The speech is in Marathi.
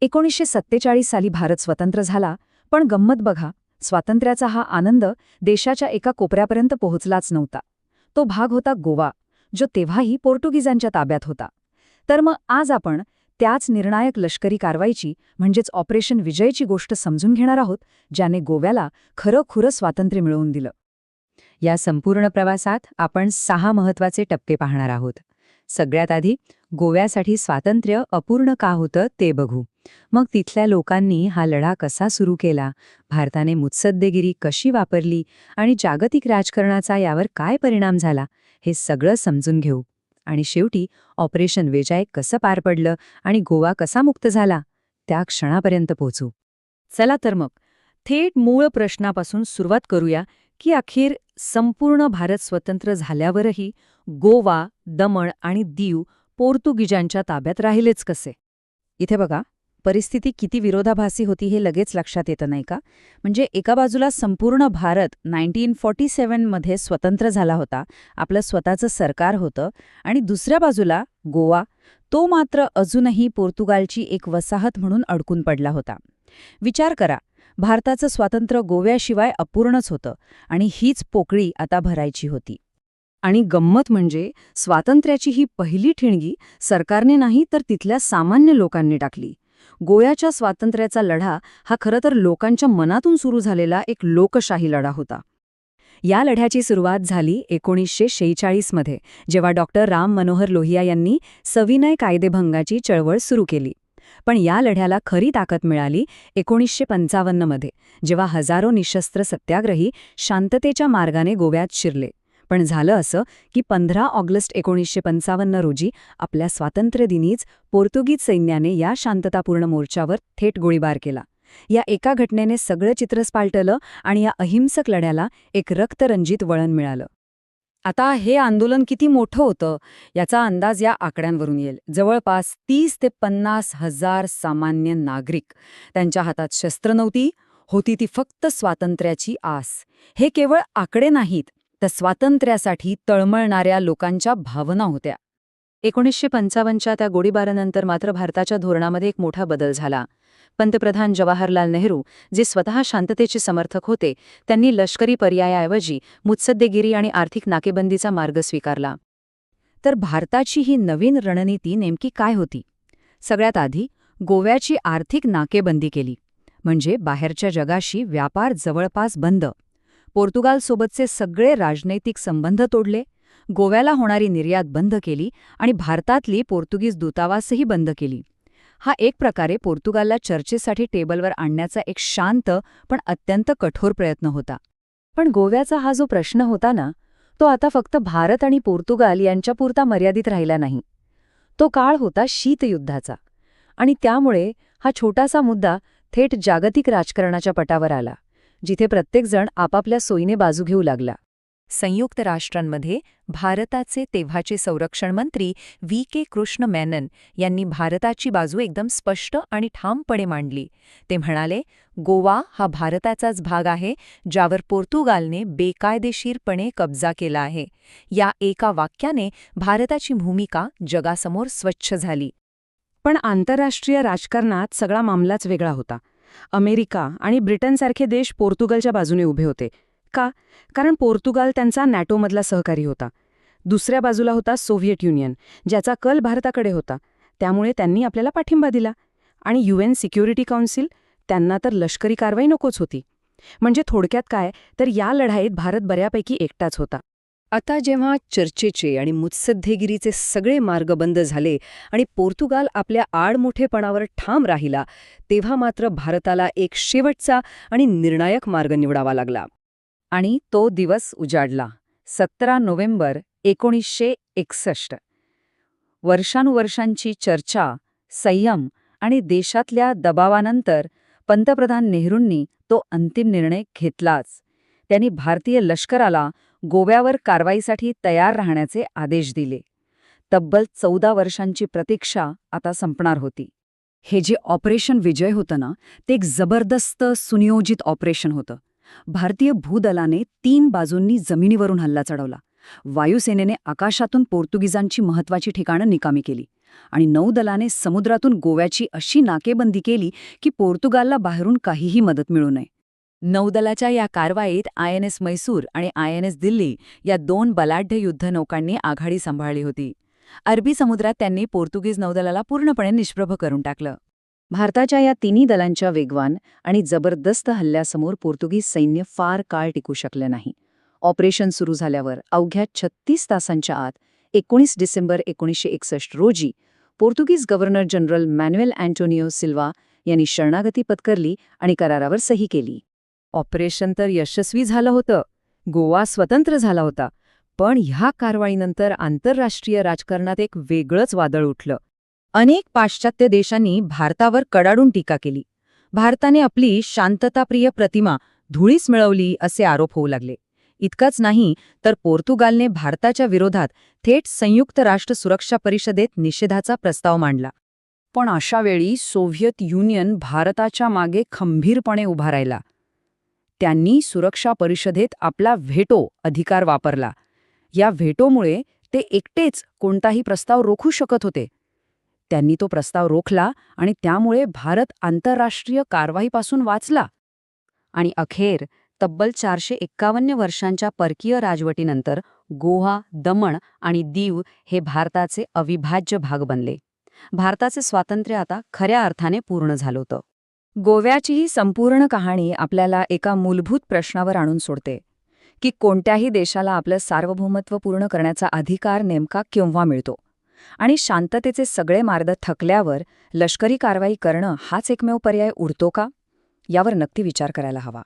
1947 साली भारत स्वतंत्र झाला, पण गंमत बघा, स्वातंत्र्याचा हा आनंद देशाच्या एका कोपऱ्यापर्यंत पोहोचलाच नव्हता. तो भाग होता गोवा, जो तेव्हाही पोर्तुगीजांच्या ताब्यात होता. तर मग आज आपण त्याच निर्णायक लष्करी कारवाईची म्हणजेच ऑपरेशन विजयची गोष्ट समजून घेणार आहोत, ज्याने गोव्याला खरं स्वातंत्र्य मिळवून दिलं. या संपूर्ण प्रवासात आपण 6 महत्त्वाचे टप्पे पाहणार आहोत. सगळ्यात आधी गोव्यासाठी स्वातंत्र्य अपूर्ण का होतं ते बघू. मग तिथल्या लोकांनी हा लढा कसा सुरू केला, भारताने मुत्सद्देगिरी कशी वापरली आणि जागतिक राजकारणाचा यावर काय परिणाम झाला, हे सगळं समजून घेऊ. आणि शेवटी ऑपरेशन विजय कसं पार पडलं आणि गोवा कसा मुक्त झाला, त्या क्षणापर्यंत पोहोचू. चला तर मग थेट मूळ प्रश्नापासून सुरुवात करूया की अखेर संपूर्ण भारत स्वतंत्र झाल्यावरही गोवा, दमण आणि दीव पोर्तुगीजांच्या ताब्यात राहिलेच कसे. इथे बघा, परिस्थिती किती विरोधाभासी होती हे लगेच लक्षात येतं नाही का. म्हणजे एका बाजूला संपूर्ण भारत 1947 मध्ये स्वतंत्र झाला होता, आपलं स्वतःचं सरकार होतं, आणि दुसऱ्या बाजूला गोवा, तो मात्र अजूनही पोर्तुगालची एक वसाहत म्हणून अडकून पडला होता. विचार करा, भारताचं स्वातंत्र्य गोव्याशिवाय अपूर्णच होतं आणि हीच पोकळी आता भरायची होती. आणि गंमत म्हणजे स्वातंत्र्याची ही पहिली ठिणगी सरकारने नाही तर तिथल्या सामान्य लोकांनी टाकली. गोव्याच्या स्वातंत्र्याचा लढा हा खरं तर लोकांच्या मनातून सुरू झालेला एक लोकशाही लढा होता. या लढ्याची सुरुवात झाली 1946 मध्ये, जेव्हा डॉक्टर राम मनोहर लोहिया यांनी सविनय कायदेभंगाची चळवळ सुरू केली. पण या लढ्याला खरी ताकद मिळाली 1955 मध्ये, जेव्हा हजारो निशस्त्र सत्याग्रही शांततेच्या मार्गाने गोव्यात शिरले. पण झालं असं की 15 ऑगस्ट 1955 रोजी आपल्या स्वातंत्र्यदिनीच पोर्तुगीज सैन्याने या शांततापूर्ण मोर्चावर थेट गोळीबार केला. या एका घटनेने सगळं चित्रच पालटलं आणि या अहिंसक लढ्याला एक रक्तरंजित वळण मिळालं. आता हे आंदोलन किती मोठं होतं याचा अंदाज या आकड्यांवरून येईल. जवळपास 30 ते 50 हजार सामान्य नागरिक. त्यांच्या हातात शस्त्र नव्हती, होती ती फक्त स्वातंत्र्याची आस. हे केवळ आकडे नाहीत, तर स्वातंत्र्यासाठी तळमळणाऱ्या लोकांच्या भावना होत्या. 1955च्या त्या गोळीबारानंतर मात्र भारताच्या धोरणामध्ये एक मोठा बदल झाला. पंतप्रधान जवाहरलाल नेहरू, जे स्वतः शांततेचे समर्थक होते, त्यांनी लष्करी पर्यायाऐवजी मुत्सद्देगिरी आणि आर्थिक नाकेबंदीचा मार्ग स्वीकारला. तर भारताची ही नवीन रणनीती नेमकी काय होती? सगळ्यात आधी गोव्याची आर्थिक नाकेबंदी केली, म्हणजे बाहेरच्या जगाशी व्यापार जवळपास बंद. पोर्तुगालसोबतचे सगळे राजनैतिक संबंध तोडले, गोव्याला होणारी निर्यात बंद केली आणि भारतातली पोर्तुगीज दूतावासही बंद केली. हा एक प्रकारे पोर्तुगालला चर्चेसाठी टेबलवर आणण्याचा एक शांत पण अत्यंत कठोर प्रयत्न होता. पण गोव्याचा हा जो प्रश्न होता ना, तो आता फक्त भारत आणि पोर्तुगाल यांच्यापुरता मर्यादित राहिला नाही. तो काळ होता शीतयुद्धाचा, आणि त्यामुळे हा छोटासा मुद्दा थेट जागतिक राजकारणाच्या पटावर आला, जिथे प्रत्येकजण आपापल्या सोयीने बाजू घेऊ लागला. संयुक्त राष्ट्रांमध्ये भारताचे तेव्हाचे संरक्षण मंत्री V.K. कृष्ण मेनन यांनी भारताची बाजू एकदम स्पष्ट आणि ठामपणे मांडली. ते म्हणाले, गोवा हा भारताचाच भाग आहे, ज्यावर पोर्तुगालने बेकायदेशीरपणे कब्जा केला आहे. या एका वाक्याने भारताची भूमिका जगासमोर स्वच्छ झाली. पण आंतरराष्ट्रीय राजकारणात सगळा मामलाच वेगळा होता. अमेरिका आणि ब्रिटनसारखे देश पोर्तुगालच्या बाजूने उभे होते. का? कारण पोर्तुगाल त्यांचा नॅटोमधला सहकारी होता. दुसऱ्या बाजूला होता सोव्हिएट युनियन, ज्याचा कल भारताकडे होता. त्यामुळे त्यांनी आपल्याला पाठिंबा दिला. आणि UN सिक्युरिटी काउन्सिल, त्यांना तर लष्करी कारवाई नकोच होती. म्हणजे थोडक्यात काय, तर या लढाईत भारत बऱ्यापैकी एकटाच होता. आता जेव्हा चर्चेचे आणि मुत्सद्देगिरीचे सगळे मार्ग बंद झाले आणि पोर्तुगाल आपल्या आडमुठेपणावर ठाम राहिला, तेव्हा मात्र भारताला एक शेवटचा आणि निर्णायक मार्ग निवडावा लागला. आणि तो दिवस उजाडला, 17 नोव्हेंबर 1961. वर्षानुवर्षांची चर्चा, संयम आणि देशातल्या दबावानंतर पंतप्रधान नेहरूंनी तो अंतिम निर्णय घेतलाच. त्यांनी भारतीय लष्कराला गोव्यावर कारवाईसाठी तयार राहण्याचे आदेश दिले. तब्बल 14 वर्षांची प्रतीक्षा आता संपणार होती. हे जे ऑपरेशन विजय होतं ना, ते एक जबरदस्त सुनियोजित ऑपरेशन होतं. भारतीय भूदलाने 3 बाजूंनी जमिनीवरून हल्ला चढवला. वायुसेनेने आकाशातून पोर्तुगीजांची महत्त्वाची ठिकाणं निकामी केली आणि नौदलाने समुद्रातून गोव्याची अशी नाकेबंदी केली की पोर्तुगालला बाहेरून काहीही मदत मिळू नये. नौदलाच्या या कारवाईत INS मैसूर आणि INS दिल्ली या 2 बलाढ्य युद्धनौकांनी आघाडी सांभाळली होती. अरबी समुद्रात त्यांनी पोर्तुगीज नौदलाला पूर्णपणे निष्प्रभ करून टाकलं. भारताच्या या तिन्ही दलांच्या वेगवान आणि जबरदस्त हल्ल्यासमोर पोर्तुगीज सैन्य फार काळ टिकू शकलं नाही. ऑपरेशन सुरू झाल्यावर अवघ्या 36 तासांच्या आत 19 डिसेंबर 1961 रोजी पोर्तुगीज गव्हर्नर जनरल मॅन्युएल अँटोनियो सिल्वा यांनी शरणागती पत्करली आणि करारावर सही केली. ऑपरेशन तर यशस्वी झालं होतं. गोवा स्वतंत्र झाला होता. पण ह्या कारवाईनंतर आंतरराष्ट्रीय राजकारणात एक वेगळंच वादळ उठलं. अनेक पाश्चात्य देशांनी भारतावर कडाडून टीका केली. भारताने आपली शांतताप्रिय प्रतिमा धुळीस मिळवली असे आरोप होऊ लागले. इतकंच नाही तर पोर्तुगालने भारताच्या विरोधात थेट संयुक्त राष्ट्र सुरक्षा परिषदेत निषेधाचा प्रस्ताव मांडला. पण अशा वेळी सोव्हिएत युनियन भारताच्या मागे खंबीरपणे उभा राहिला. त्यांनी सुरक्षा परिषदेत आपला व्हेटो अधिकार वापरला. या व्हेटोमुळे ते एकटेच कोणताही प्रस्ताव रोखू शकत होते. त्यांनी तो प्रस्ताव रोखला आणि त्यामुळे भारत आंतरराष्ट्रीय कारवाईपासून वाचला. आणि अखेर तब्बल 451 वर्षांच्या परकीय राजवटीनंतर गोवा, दमण आणि दीव हे भारताचे अविभाज्य भाग बनले. भारताचे स्वातंत्र्य आता खऱ्या अर्थाने पूर्ण झालं होतं. गोव्याची ही संपूर्ण कहाणी आपल्याला एका मूलभूत प्रश्नावर आणून सोडते की कोणत्याही देशाला आपलं सार्वभौमत्व पूर्ण करण्याचा अधिकार नेमका केव्हा मिळतो आणि शांततेचे सगळे मार्ग थकल्यावर लष्करी कारवाई करणं हाच एकमेव पर्याय उरतो का, यावर नक्की विचार करायला हवा.